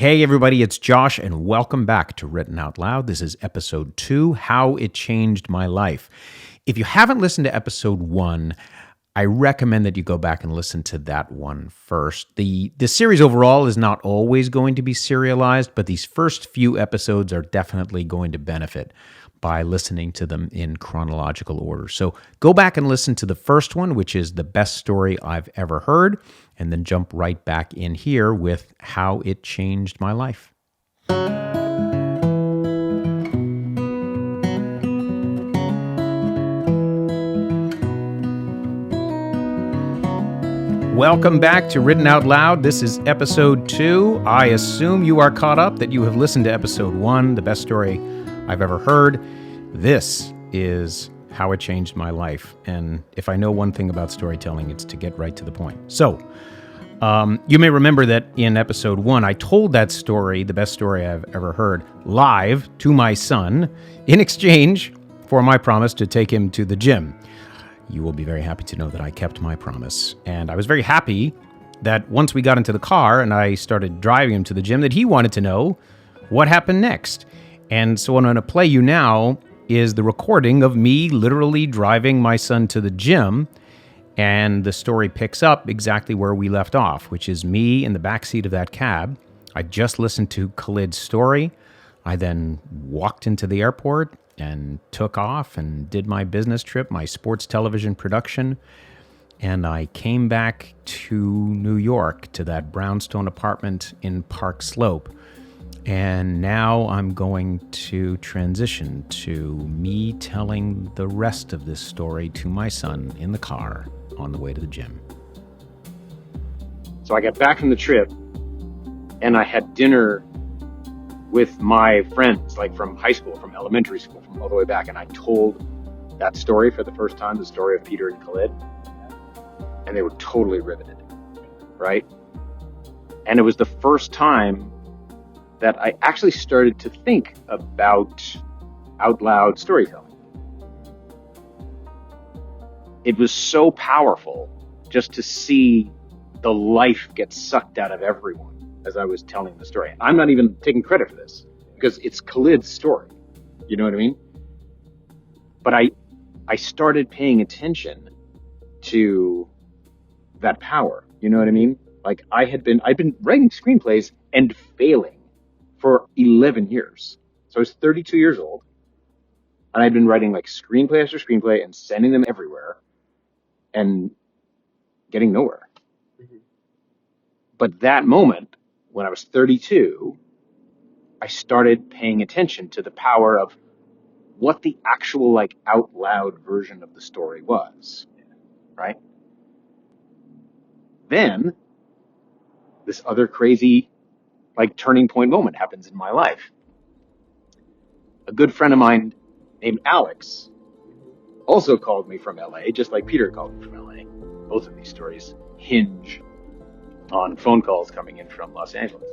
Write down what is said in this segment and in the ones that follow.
Hey everybody, it's Josh and welcome back to Written Out Loud. This is episode 2, How It Changed My Life. If you haven't listened to episode 1, I recommend that you go back and listen to that one first. The series overall is not always going to be serialized, but these first few episodes are definitely going to benefit by listening to them in chronological order. So go back and listen to the first one, which is the best story I've ever heard, and then jump right back in here with How It Changed My Life. Welcome back to Written Out Loud. This is episode 2. I assume you are caught up, that you have listened to episode 1, the best story I've ever heard. This is How It Changed My Life. And if I know one thing about storytelling, it's to get right to the point. So, you may remember that in episode 1, I told that story, the best story I've ever heard, live to my son in exchange for my promise to take him to the gym. You will be very happy to know that I kept my promise. And I was very happy that once we got into the car and I started driving him to the gym, that he wanted to know what happened next. And so what I'm going to play you now is the recording of me literally driving my son to the gym. And the story picks up exactly where we left off, which is me in the backseat of that cab. I just listened to Khalid's story. I then walked into the airport and took off and did my business trip, my sports television production. And I came back to New York to that brownstone apartment in Park Slope. And now I'm going to transition to me telling the rest of this story to my son in the car on the way to the gym. So I got back from the trip and I had dinner with my friends, like from high school, from elementary school, from all the way back. And I told that story for the first time, the story of Peter and Khalid. And they were totally riveted, right? And it was the first time that I actually started to think about out loud storytelling. It was so powerful just to see the life get sucked out of everyone as I was telling the story. I'm not even taking credit for this because it's Khalid's story. You know what I mean? But I started paying attention to that power. You know what I mean? Like I'd been writing screenplays and failing for 11 years. So I was 32 years old and I'd been writing like screenplay after screenplay and sending them everywhere and getting nowhere. Mm-hmm. But that moment, when I was 32, I started paying attention to the power of what the actual like out loud version of the story was, right? Then this other crazy like turning point moment happens in my life. A good friend of mine named Alex also called me from LA, just like Peter called me from LA. Both of these stories hinge on phone calls coming in from Los Angeles.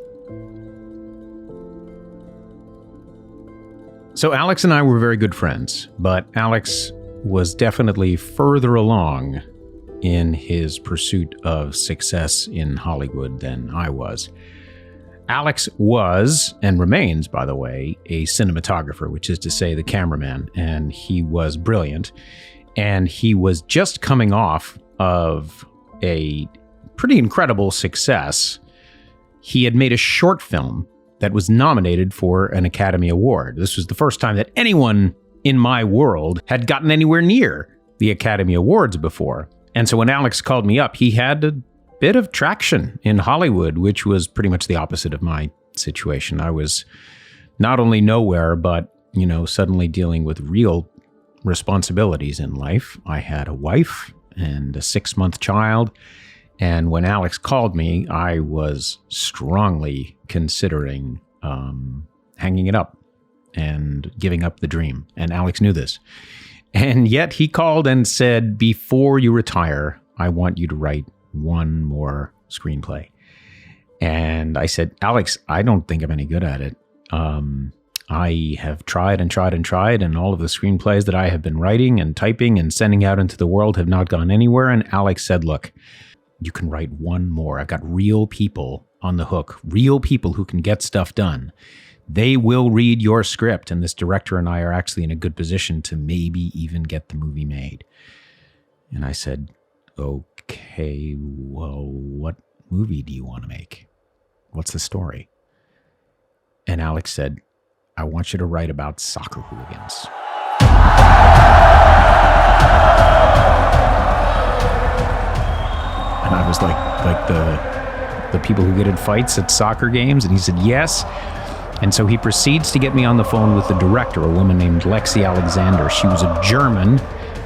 So Alex and I were very good friends, but Alex was definitely further along in his pursuit of success in Hollywood than I was. Alex was, and remains, by the way, a cinematographer, which is to say the cameraman, and he was brilliant. And he was just coming off of a pretty incredible success. He had made a short film that was nominated for an Academy Award. This was the first time that anyone in my world had gotten anywhere near the Academy Awards before. And so when Alex called me up, he had a bit of traction in Hollywood, which was pretty much the opposite of my situation. I was not only nowhere, but, suddenly dealing with real responsibilities in life. I had a wife and a 6-month child. And when Alex called me, I was strongly considering hanging it up and giving up the dream. And Alex knew this. And yet he called and said, before you retire, I want you to write one more screenplay. And I said, Alex, I don't think I'm any good at it. I have tried and tried and tried, and all of the screenplays that I have been writing and typing and sending out into the world have not gone anywhere. And Alex said, look, you can write one more. I've got real people on the hook, real people who can get stuff done. They will read your script, and this director and I are actually in a good position to maybe even get the movie made. And I said, okay, well, what movie do you want to make? What's the story? And Alex said, I want you to write about soccer hooligans. And I was like the people who get in fights at soccer games. And he said, yes. And so he proceeds to get me on the phone with the director, a woman named Lexi Alexander. She was a German,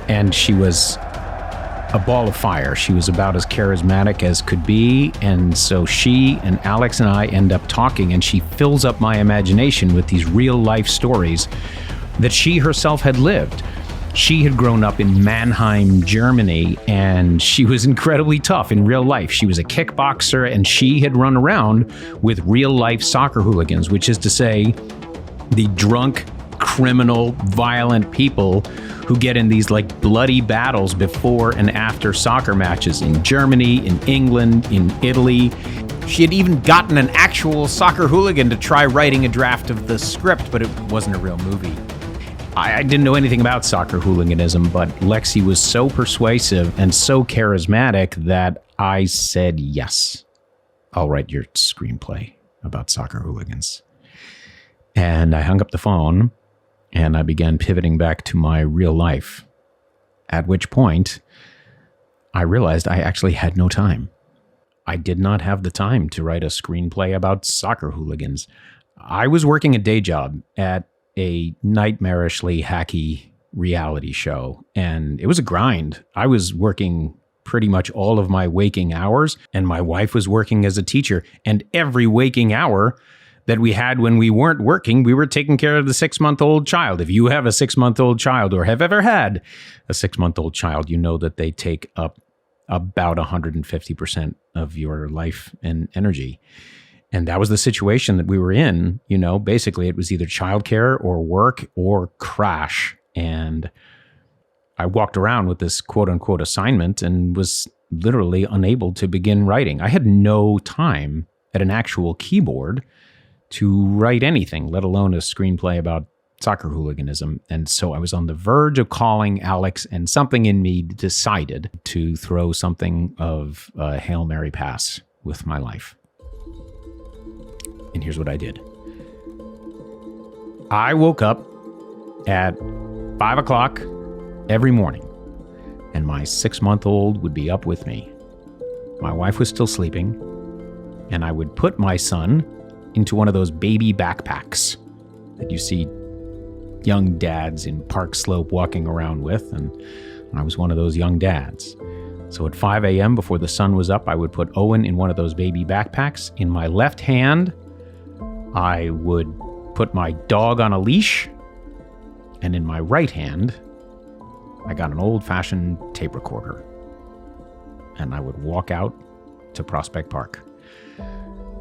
and she was a ball of fire. She was about as charismatic as could be. And so she and Alex and I end up talking, and she fills up my imagination with these real life stories that she herself had lived. She had grown up in Mannheim, Germany, and she was incredibly tough in real life. She was a kickboxer, and she had run around with real life soccer hooligans, which is to say, the drunk, criminal, violent people who get in these like bloody battles before and after soccer matches in Germany, in England, in Italy. She had even gotten an actual soccer hooligan to try writing a draft of the script, but it wasn't a real movie. I didn't know anything about soccer hooliganism, but Lexi was so persuasive and so charismatic that I said, yes, I'll write your screenplay about soccer hooligans. And I hung up the phone and I began pivoting back to my real life, at which point I realized I actually had no time. I did not have the time to write a screenplay about soccer hooligans. I was working a day job at a nightmarishly hacky reality show, and it was a grind. I was working pretty much all of my waking hours, and my wife was working as a teacher, and every waking hour that we had when we weren't working, we were taking care of the 6-month-old child. If you have a 6-month-old child or have ever had a 6-month-old child, you know that they take up about 150% of your life and energy. And that was the situation that we were in. You know, basically it was either childcare or work or crash. And I walked around with this quote unquote assignment and was literally unable to begin writing. I had no time at an actual keyboard to write anything, let alone a screenplay about soccer hooliganism. And so I was on the verge of calling Alex, and something in me decided to throw something of a Hail Mary pass with my life. And here's what I did. I woke up at 5 o'clock every morning, and my 6-month-old would be up with me. My wife was still sleeping, and I would put my son into one of those baby backpacks that you see young dads in Park Slope walking around with, and I was one of those young dads. So at 5 a.m. before the sun was up, I would put Owen in one of those baby backpacks. In my left hand, I would put my dog on a leash, and in my right hand, I got an old-fashioned tape recorder, and I would walk out to Prospect Park.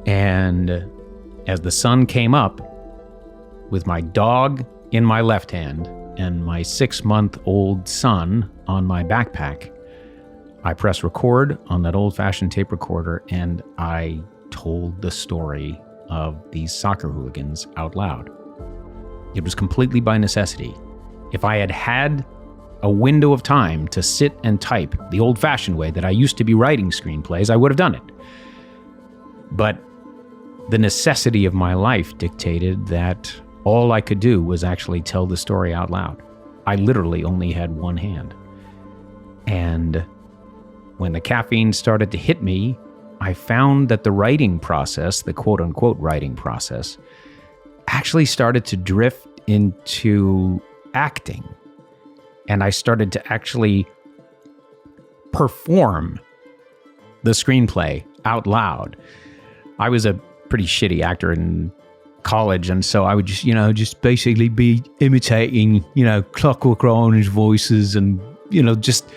And as the sun came up, with my dog in my left hand and my 6-month-old son on my backpack, I pressed record on that old-fashioned tape recorder, and I told the story of these soccer hooligans out loud. It was completely by necessity. If I had had a window of time to sit and type the old-fashioned way that I used to be writing screenplays, I would have done it. But the necessity of my life dictated that all I could do was actually tell the story out loud. I literally only had one hand. And when the caffeine started to hit me, I found that the writing process, the quote-unquote writing process, actually started to drift into acting. And I started to actually perform the screenplay out loud. I was a pretty shitty actor in college, and so I would just basically be imitating, Clockwork Orange voices and, just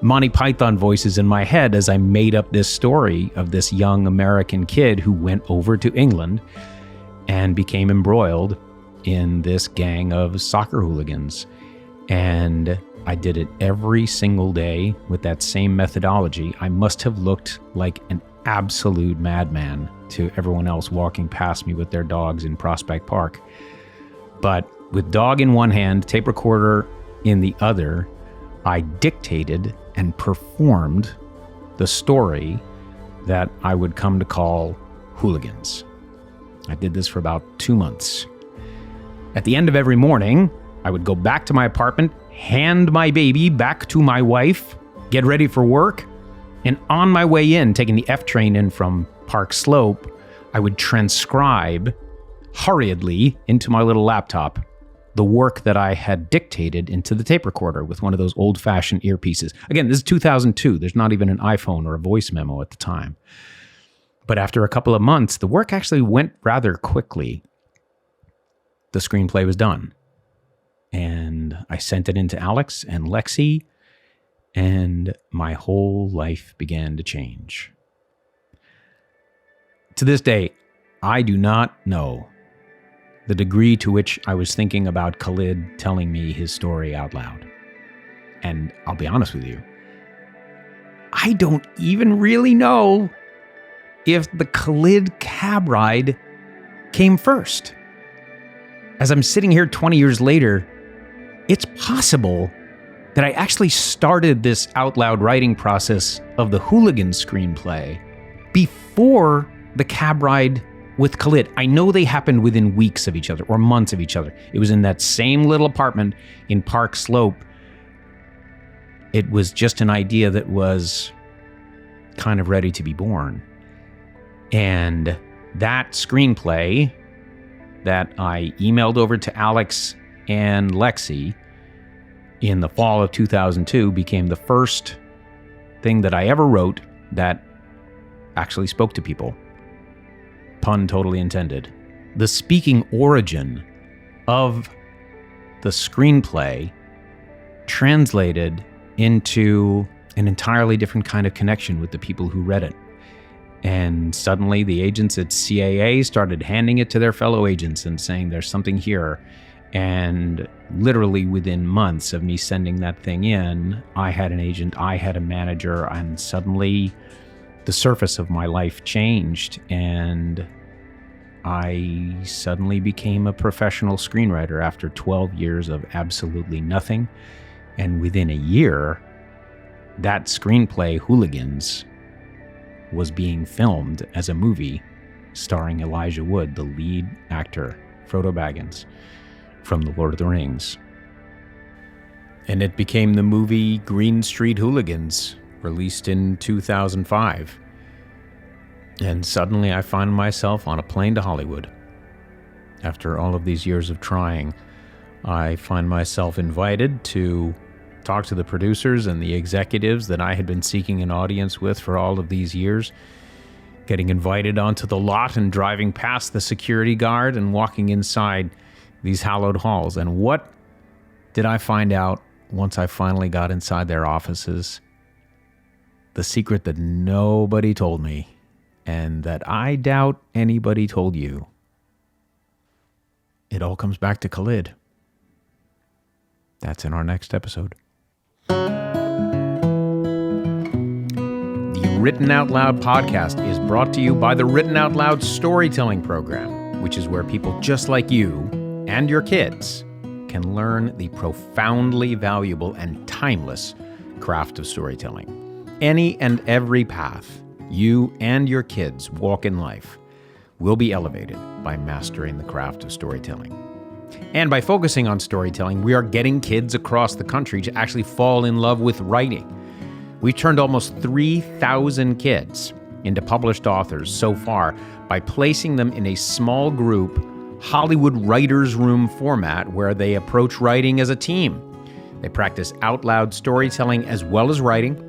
Monty Python voices in my head as I made up this story of this young American kid who went over to England and became embroiled in this gang of soccer hooligans. And I did it every single day with that same methodology. I must have looked like an absolute madman to everyone else walking past me with their dogs in Prospect Park. But with dog in one hand, tape recorder in the other, I dictated and performed the story that I would come to call Hooligans. I did this for about 2 months. At the end of every morning, I would go back to my apartment, hand my baby back to my wife, get ready for work, and on my way in, taking the F train in from Park Slope, I would transcribe hurriedly into my little laptop the work that I had dictated into the tape recorder with one of those old-fashioned earpieces. Again, this is 2002. There's not even an iPhone or a voice memo at the time. But after a couple of months, the work actually went rather quickly. The screenplay was done. And I sent it in to Alex and Lexi, and my whole life began to change. To this day, I do not know the degree to which I was thinking about Khalid telling me his story out loud. And I'll be honest with you, I don't even really know if the Khalid cab ride came first. As I'm sitting here 20 years later, it's possible that I actually started this out loud writing process of the Hooligan screenplay before the cab ride with Khalid. I know they happened within weeks of each other or months of each other. It was in that same little apartment in Park Slope. It was just an idea that was kind of ready to be born. And that screenplay that I emailed over to Alex and Lexi in the fall of 2002 became the first thing that I ever wrote that actually spoke to people. Pun totally intended. The speaking origin of the screenplay translated into an entirely different kind of connection with the people who read it. And suddenly the agents at CAA started handing it to their fellow agents and saying, there's something here. And literally within months of me sending that thing in, I had an agent, I had a manager, and suddenly the surface of my life changed. And I suddenly became a professional screenwriter after 12 years of absolutely nothing. And within a year, that screenplay, Hooligans, was being filmed as a movie starring Elijah Wood, the lead actor, Frodo Baggins, from The Lord of the Rings. And it became the movie Green Street Hooligans, released in 2005. And suddenly I find myself on a plane to Hollywood. After all of these years of trying, I find myself invited to talk to the producers and the executives that I had been seeking an audience with for all of these years, getting invited onto the lot and driving past the security guard and walking inside these hallowed halls. And what did I find out once I finally got inside their offices? The secret that nobody told me, and that I doubt anybody told you. It all comes back to Khalid. That's in our next episode. The Written Out Loud podcast is brought to you by the Written Out Loud Storytelling Program, which is where people just like you and your kids can learn the profoundly valuable and timeless craft of storytelling. Any and every path you and your kids walk in life will be elevated by mastering the craft of storytelling. And by focusing on storytelling, we are getting kids across the country to actually fall in love with writing. We've turned almost 3,000 kids into published authors so far by placing them in a small group Hollywood writer's room format where they approach writing as a team. They practice out loud storytelling as well as writing,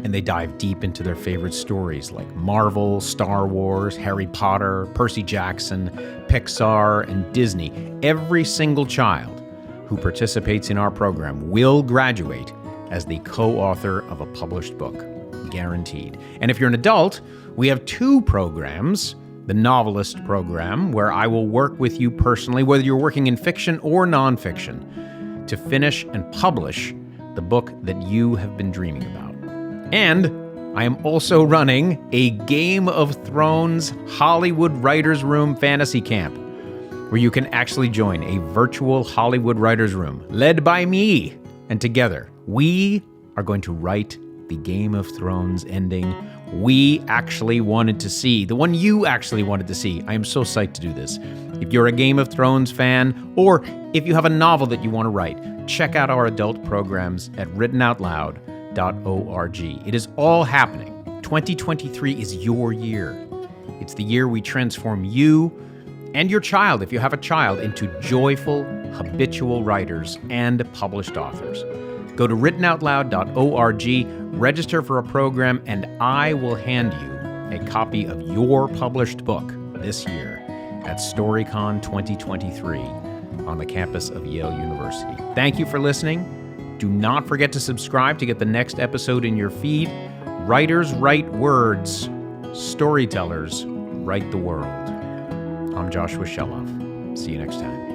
and they dive deep into their favorite stories like Marvel, Star Wars, Harry Potter, Percy Jackson, Pixar, and Disney. Every single child who participates in our program will graduate as the co-author of a published book, guaranteed. And if you're an adult, we have 2 programs. The Novelist program, where I will work with you personally, whether you're working in fiction or nonfiction, to finish and publish the book that you have been dreaming about. And I am also running a Game of Thrones Hollywood Writers' Room fantasy camp, where you can actually join a virtual Hollywood Writers' Room led by me. And together, we are going to write the Game of Thrones ending we actually wanted to see, the one you actually wanted to see. I am so psyched to do this. If you're a Game of Thrones fan, or if you have a novel that you want to write, check out our adult programs at writtenoutloud.org. It is all happening. 2023 is your year. It's the year we transform you and your child, if you have a child, into joyful, habitual writers and published authors. Go to writtenoutloud.org, register for a program, and I will hand you a copy of your published book this year at StoryCon 2023 on the campus of Yale University. Thank you for listening. Do not forget to subscribe to get the next episode in your feed. Writers write words. Storytellers write the world. I'm Joshua Shelov. See you next time.